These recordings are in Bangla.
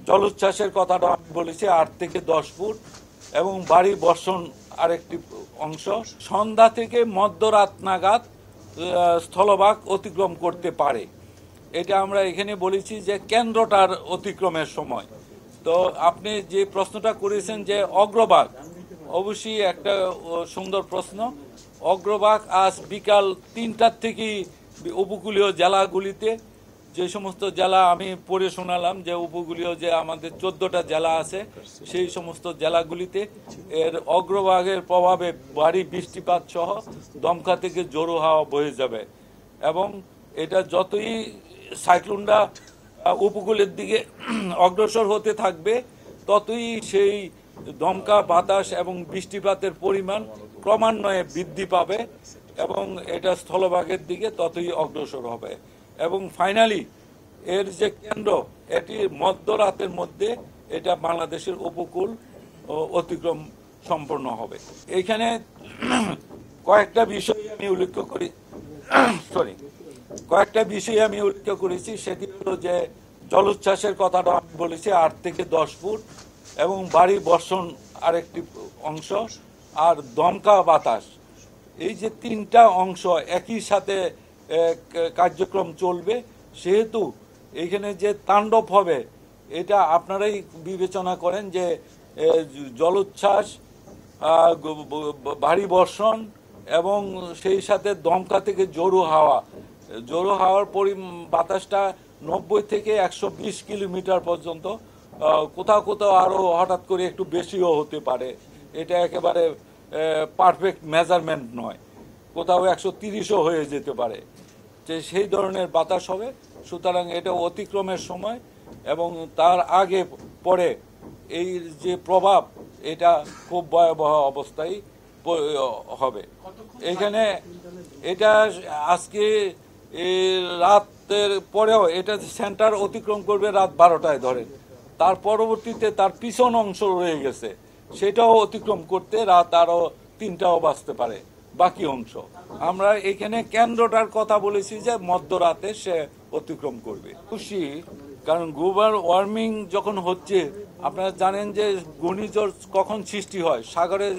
জলোচ্ছ্বাসের কথাটা আমি বলেছি 8 থেকে 10 ফুট এবং ভারী বর্ষণ আরেকটি অংশ। সন্ধ্যা থেকে মধ্যরাত নাগাদ স্থলভাগ অতিক্রম করতে পারে। এটা আমরা এখানে বলেছি যে কেন্দ্রটার অতিক্রমের সময়। তো আপনি যে প্রশ্নটা করেছেন যে অগ্রভাগ, অবশ্যই একটা সুন্দর প্রশ্ন। অগ্রভাগ আজ বিকাল 3টার থেকেই উপকূলীয় জেলাগুলিতে, যে সমস্ত জেলা আমি পড়ে শোনালাম যে উপকূলীয় যে আমাদের 14টা জেলা আছে, সেই সমস্ত জেলাগুলিতে এর অগ্রভাগের প্রভাবে ভারী বৃষ্টিপাত সহ দমকা থেকে জোরো হাওয়া বয়ে যাবে এবং এটা যতই সাইক্লোনটা উপকূলের দিকে অগ্রসর হতে থাকবে ততই সেই দমকা বাতাস এবং বৃষ্টিপাতের পরিমাণ ক্রমান্বয়ে বৃদ্ধি পাবে এবং এটা স্থলভাগের দিকে ততই অগ্রসর হবে এবং ফাইনালি এর যে কেন্দ্র এটি মধ্যরাতের মধ্যে এটা বাংলাদেশের উপকূল অতিক্রম সম্পন্ন হবে। এখানে কয়েকটা বিষয় আমি উল্লেখ করেছি। সেটি হলো যে জলোচ্ছ্বাসের কথাটা আমি বলেছি 8 থেকে 10 ফুট এবং ভারী বর্ষণ আরেকটি অংশ, আর দমকা বাতাস। এই যে 3টা অংশ একই সাথে কার্যক্রম চলবে, সেহেতু এখানে যে তাণ্ডব হবে এটা আপনারাই বিবেচনা করেন যে জলোচ্ছ্বাস, ভারী বর্ষণ এবং সেই সাথে দমকা থেকে জোরো হাওয়ার বাতাসটা 90 থেকে 120 কিলোমিটার পর্যন্ত, কোথাও কোথাও আরও হঠাৎ করে একটু বেশিও হতে পারে। এটা একেবারে পারফেক্ট মেজারমেন্ট নয়, কোথাও 130ও হয়ে যেতে পারে, যে সেই ধরনের বাতাস হবে। সুতরাং এটা অতিক্রমের সময় এবং তার আগে পরে এই যে প্রভাব এটা খুব ভয়াবহ অবস্থায় হবে। এখানে এটা আজকে রাতের পরেও এটা সেন্টার অতিক্রম করবে রাত 12টায় ধরেন, তার পরবর্তীতে তার পিছন অংশ রয়ে গেছে, সেটাও অতিক্রম করতে রাত আরও 3টাও বাজতে পারে বাকি অংশ। আমরা এখানে কেন্দ্রটার কথা বলেছি যে মধ্যরাতে সে অতিক্রম করবে। খুশি, কারণ গ্লোবাল ওয়ার্মিং যখন হচ্ছে, আপনারা জানেন যে ঘূর্ণিঝড় কখন সৃষ্টি হয়, সাগরের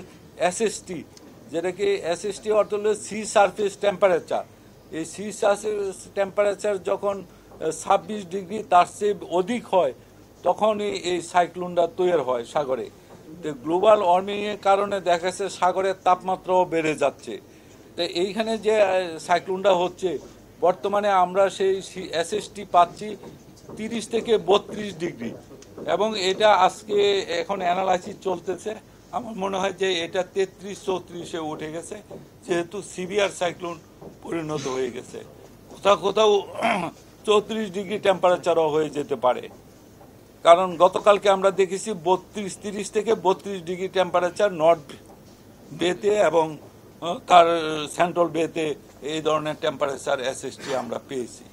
এসএসটি, যেটাকে এসএসটি অর্থ হলো সি সারফেস টেম্পারেচার। এই সি সারফেস টেম্পারেচার যখন 26 ডিগ্রি তার চেয়ে অধিক হয় তখনই এই সাইক্লোনটা তৈরি হয় সাগরে। তো গ্লোবাল ওয়ার্মিংয়ের কারণে দেখা যাচ্ছে সাগরের তাপমাত্রাও বেড়ে যাচ্ছে। তো এইখানে যে সাইক্লোনটা হচ্ছে, বর্তমানে আমরা সেই এসএসটি পাচ্ছি 30 থেকে 32 ডিগ্রি এবং এটা আজকে এখন অ্যানালাইসিস চলতেছে। আমার মনে হয় যে এটা 33-34-এ উঠে গেছে, যেহেতু সিভিয়ার সাইক্লোন পরিণত হয়ে গেছে। কোথাও কোথাও 34 ডিগ্রি টেম্পারেচারও হয়ে যেতে পারে, কারণ গতকালকে আমরা দেখেছি 30 থেকে 32 ডিগ্রি টেম্পারেচার নর্থ বেতে এবং তার সেন্ট্রাল বেতে এই ধরনের টেম্পারেচার এসএসটি আমরা পেয়েছি।